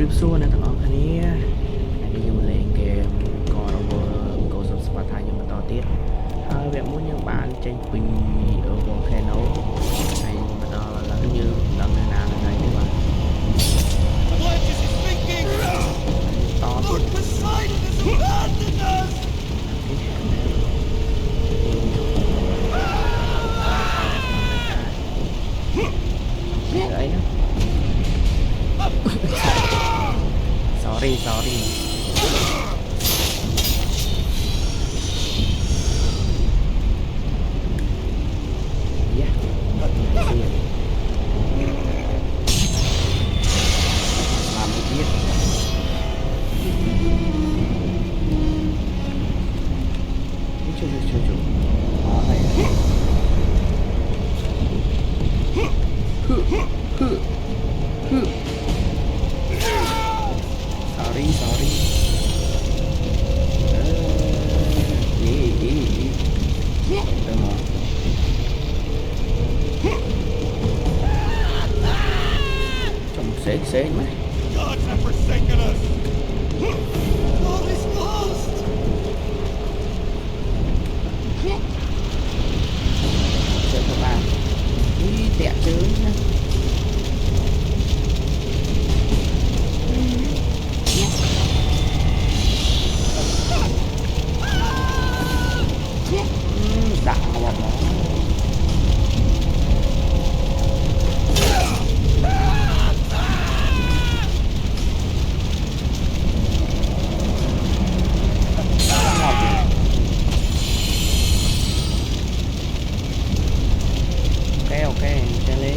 รีบสู้นะทั้งออกคันนี้อันนี้ยังมาเล่นเกมก่อนเราโกสสปาร์ตายังมาต่อติดแบบมุ้นยังบานเจนปีโอเคโน้hay mà đó là như lần này nào là này đấy mà to Lord Poseidon has abandoned us! ấy đó sorry yeah làm một biết chú đó này sorry Đúng rồi. Trông xế mày Gods have forsaken us! All is lost! chơi các bạn đi tẹt chứ nha đã vào đó ok chơi lên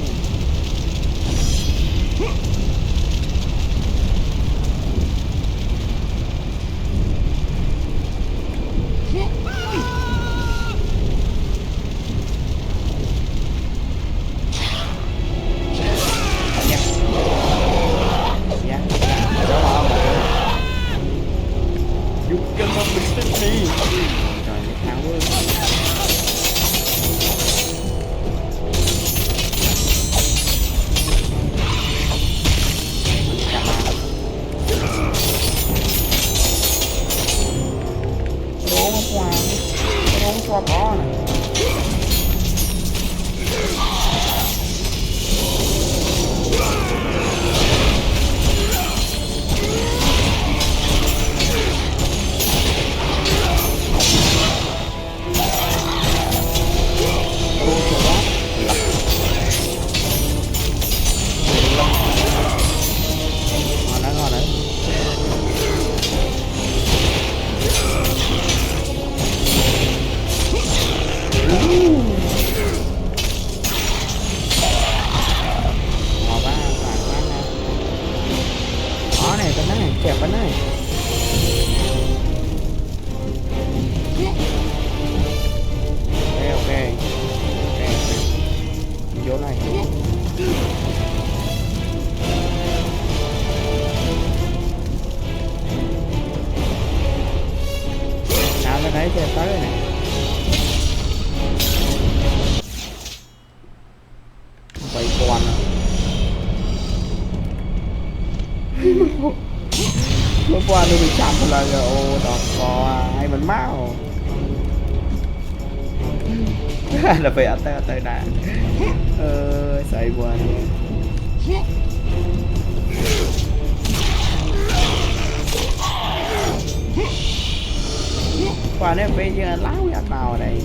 You cannot resist me! rồi để tháo luôn không cho có này ngon đấy này cái này chẹp cái này ok vô này nào cái đấy chẹp tới này vậy còn lúc qua tôi bị chạm một lần rồi ô đọt cò hay mình máu là phải ở tay đạn xảy qua qua đây bây giờ láo nhặt vào đây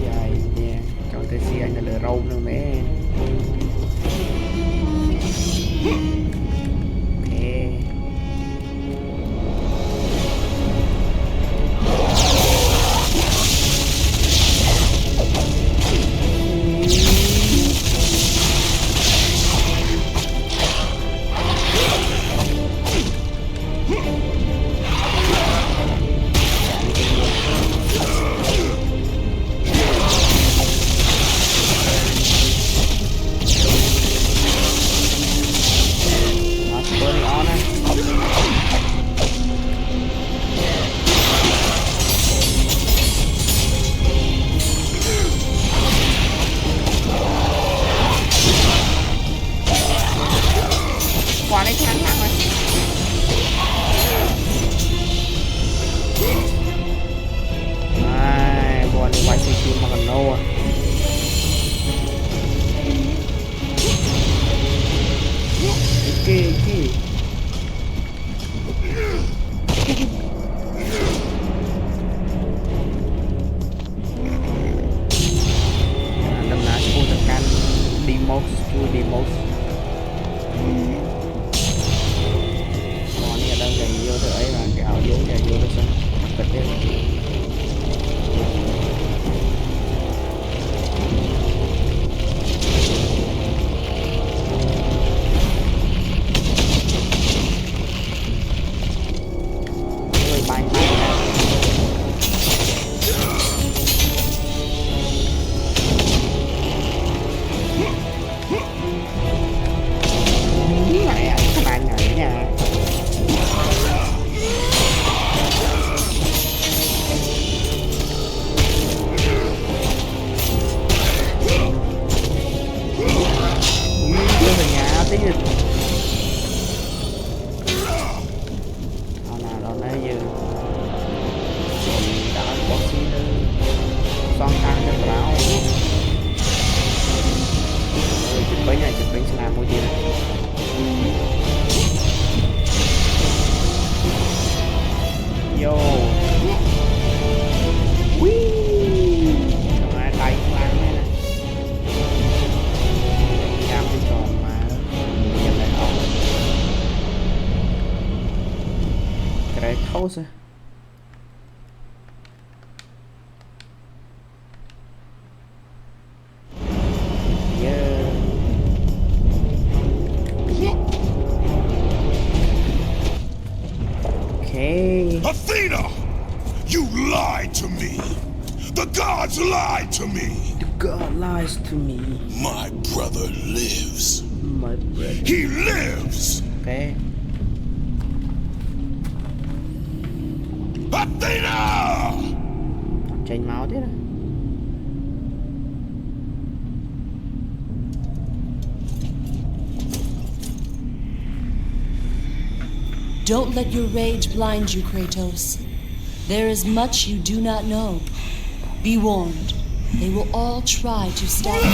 dài nha cho tới xe anh là râu nữa mẹ Kratos yeah. Okay. Athena! You lied to me! The gods lied to me! The god lies to me. My brother lives. My brother. He lives! Okay. Athena! Chênh máu thế này. Don't let your rage blind you, Kratos. There is much you do not know. Be warned. They will all try to stop you.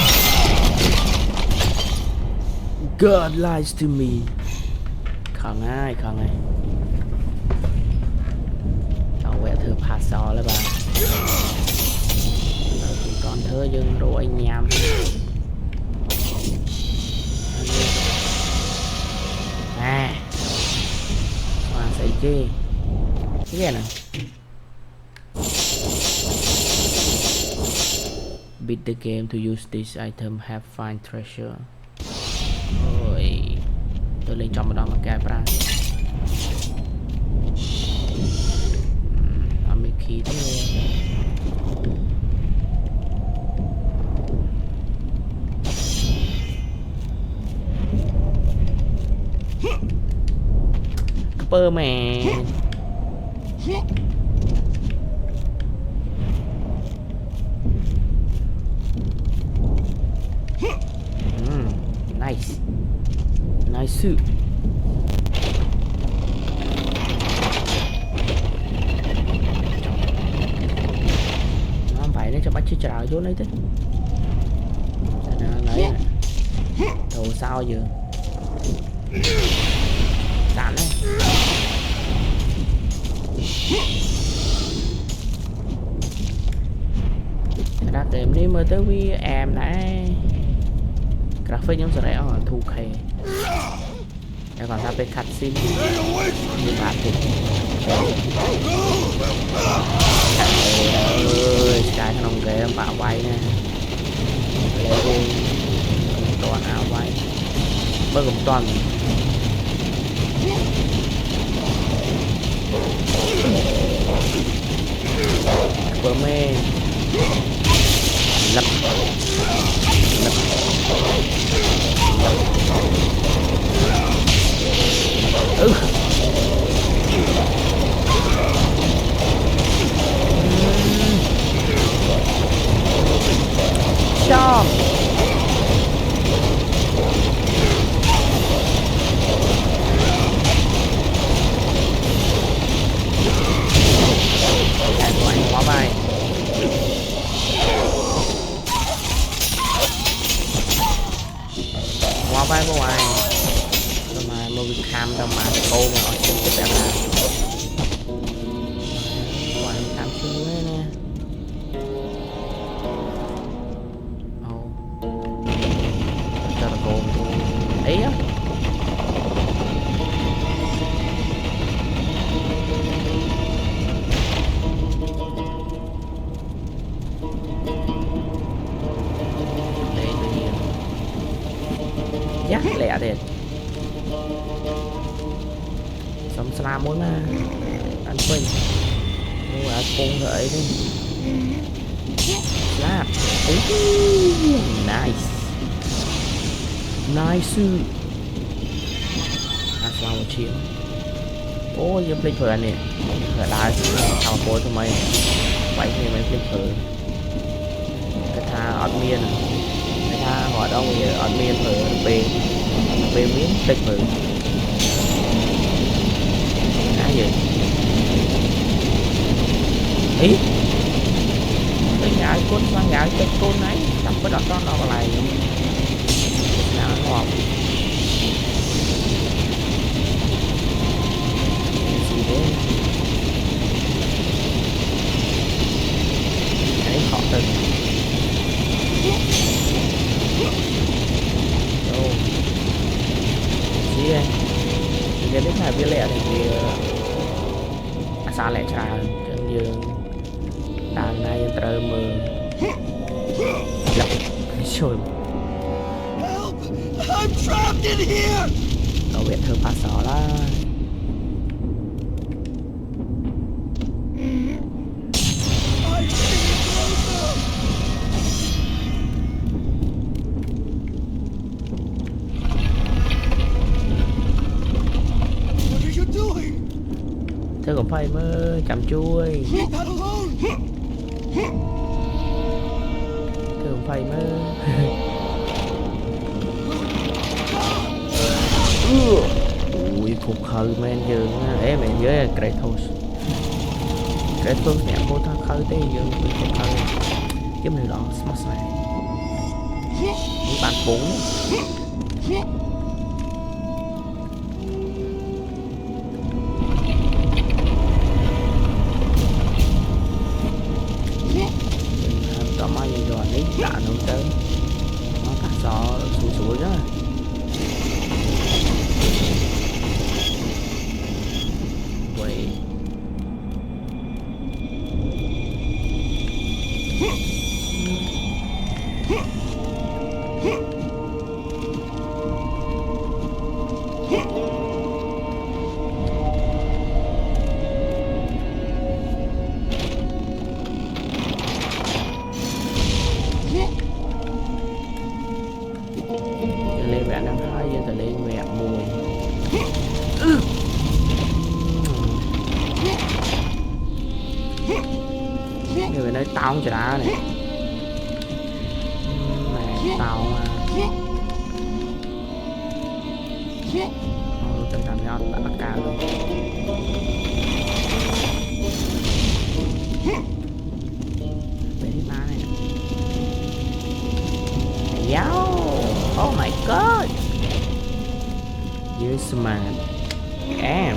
God lies to me. Không ai. Tao vẽ thử phá xó là bạn. Còn thơ dừng rồi anh nhằm. À. Hoàng xảy chi. Cái gì này? Beat the game to use this item have find treasure. Ôi. Tôi lên trong một đó mà cái ra. Mấy khí thế. Superman. Nice. Nice suit. Nó không phải để cho bắt chơi trời xuống đấy thế. Lấy đồ sao giờ đạn đấy. Ra tìm đi mới tới với em nãy graphic nhóm sẽ ở thu khe để còn ra về cutscene như bạn thì ơi cái thằng game bạo quay nè lên toàn áo quay mới cùng toàn vừa mê lập cho quá bài quá vai của ai mà movie cam đâu mà cô mà ở trên tiếp em là quả cam chung đấy nè cho là cô ấy á dắt lẹ thiệt sống slam muốn mà anh Quỳnh mua ở cung gợi đi slap nice nice slam một triệu ôi giúp linh phở anh nè ở đây thằng cô tụi mày vậy thì mày linh phở cái tha ọt miên cái tha họ đâu thì ọt miên phở bê miếng tích phở cái gì ý cái nhà con sang nhà cái con này đập cái đó nó lại nào ngon gì đấy đấy họ từng gì đây cái biết là viết lẹ thì xa lẹ tràn chân dương đàn này trời mơ lặp rồi Help! I'm trapped in here! đâu biết thơ phá xó là I'm getting closer! What are you doing? thơ cũng phải mơ chăm chui Leave that alone! thơ cũng phải mơ ui phục hơi men dương ế mẹ nhớ Kratos nè cô ta khơi tê dương phục hơi giống như đó smash này những bạn bốn có mai gì rồi đấy đã nấu tới nó cắt gió sủi đó vậy lên vẽ năm hai giờ tới lên mẹ mùi người nói tao không trả này mẹ tao mà tôi cảm thấy đã cao luôn về đi ba này yo oh my god you're smart em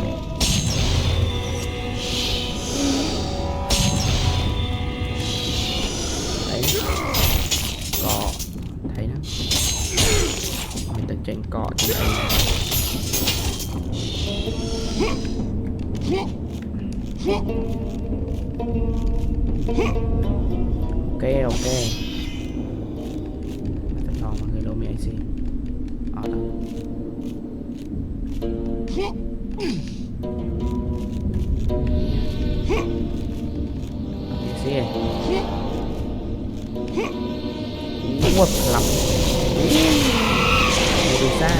đấy cọ thấy đó mình từng trên cọ trên đây ok còn mọi người lô mi anh xin đó là xe quật lắm từ xa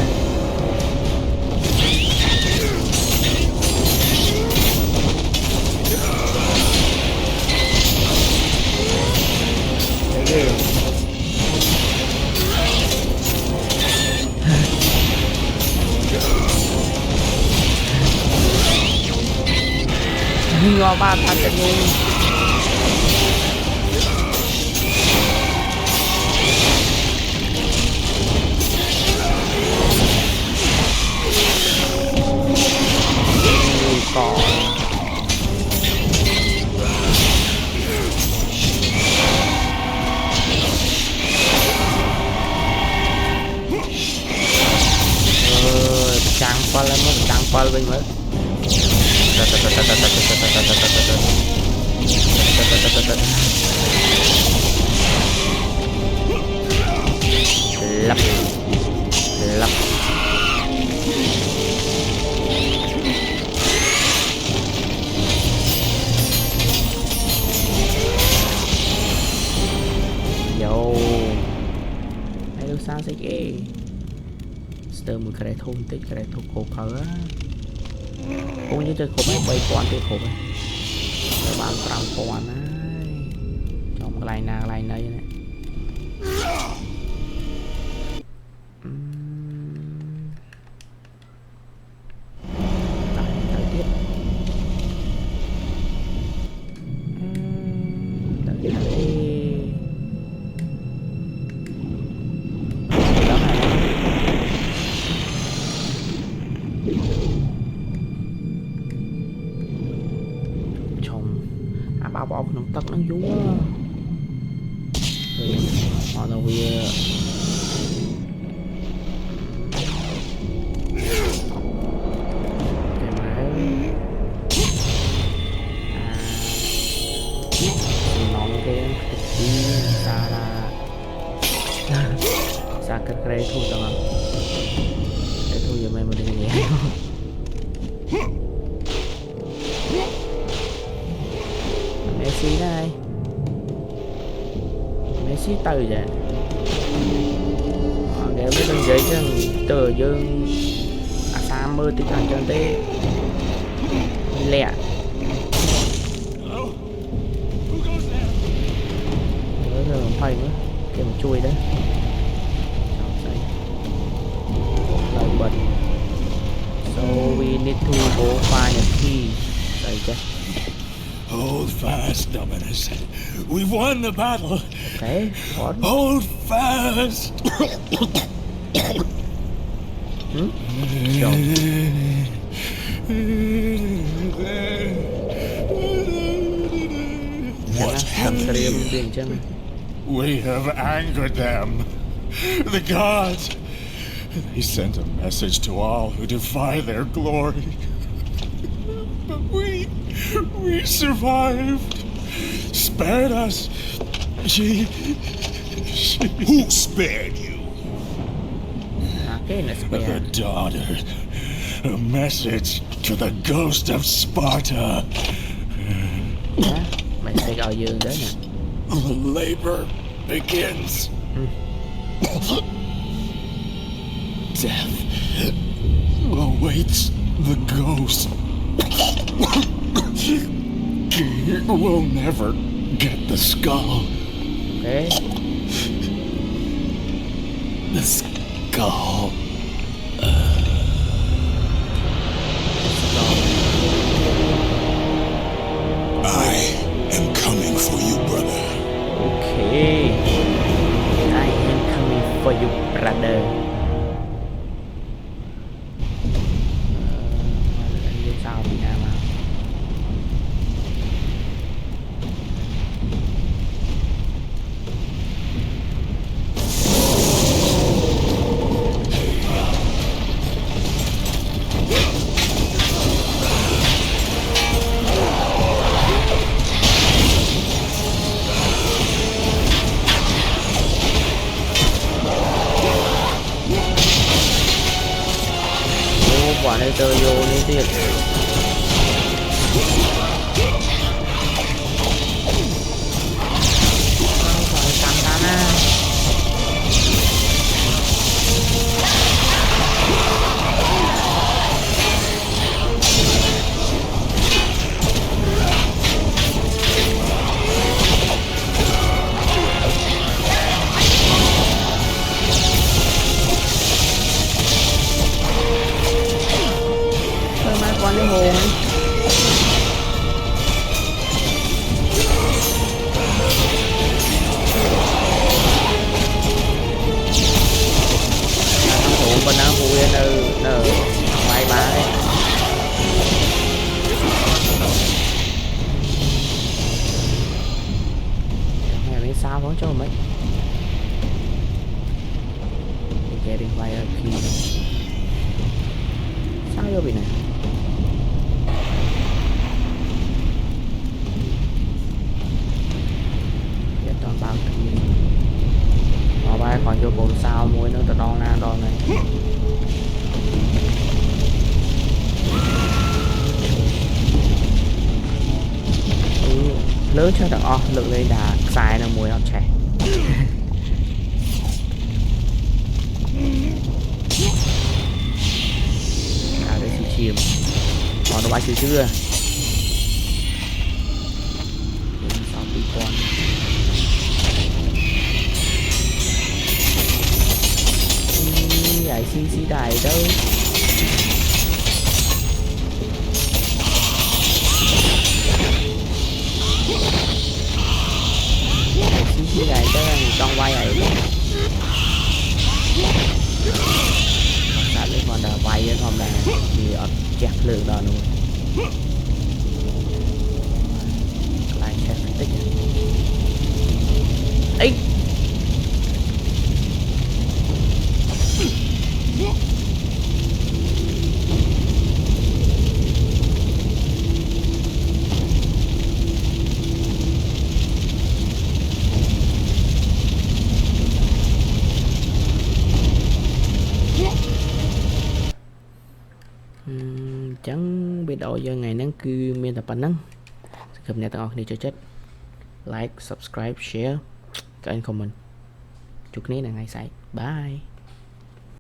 ngò ba thằng chân ngu cỏ chẳng qua lên mất chẳng qua lên mất lấp lấp yo hay đâu sao sẽ ghê sơ một cái thôn tích cái thôn khổ phở cũng như chơi khổ mấy bay quan thì khổ này các bạn làm quan này trong cái này này thời tiết bao bọc nó tắt nó vú họ đâu bia cái máy xa cái thu tao không cái thu giờ mày mà đi nhé Messi đây Messi từ vậy game mới đừng giấy chứ từ dương xa mơ tí thằng chân tê lẹ nhớ rồi phải nữa cái mà chui đấy lại bật so we need to go find a key đây chứ Hold fast, Dominus. We've won the battle. Okay, what? Hold fast. Sure. What happened here? We have angered them. The gods. They sent a message to all who defy their glory. But we survived. Spared us. She... Who spared you? The daughter. A message to the ghost of Sparta. Mày sẽ gọi dương đấy nè. The labor begins. Death awaits the ghost. We'll never get the skull. Okay. The skull. I am coming for you, brother. Okay. I am coming for you, brother. Anh biết sao thì nào mà. Quả này tơ vô nàyទៀតphải căng căng á con cái hồn hồn bên đó vui nè bay ba đấy mẹ biết sao vẫn cho mấy getting fire key sao vô bị này còn vô bộ sao muối nữa tao đo na đo này lớn cho tao lượng đây đã xài nó muối học trẻ đây thì chìm còn nó bay chưa chưa sao bị con đại xí đại đâu xí đại đâu trong quay ấy tại đây còn là quay ở phòng này thì ở chặt lượng đó luôn lại chặt tích ấy វីដេអូយើងថ្ងៃហ្នឹងគឺមានតែប៉ុណ្្នឹងសង្ឃឹមអ្នកទាំងអស់គ្នាចូលចិត្ត like subscribe share ក៏ comment ជួបគ្នានៅថ្ងៃស្អែក bye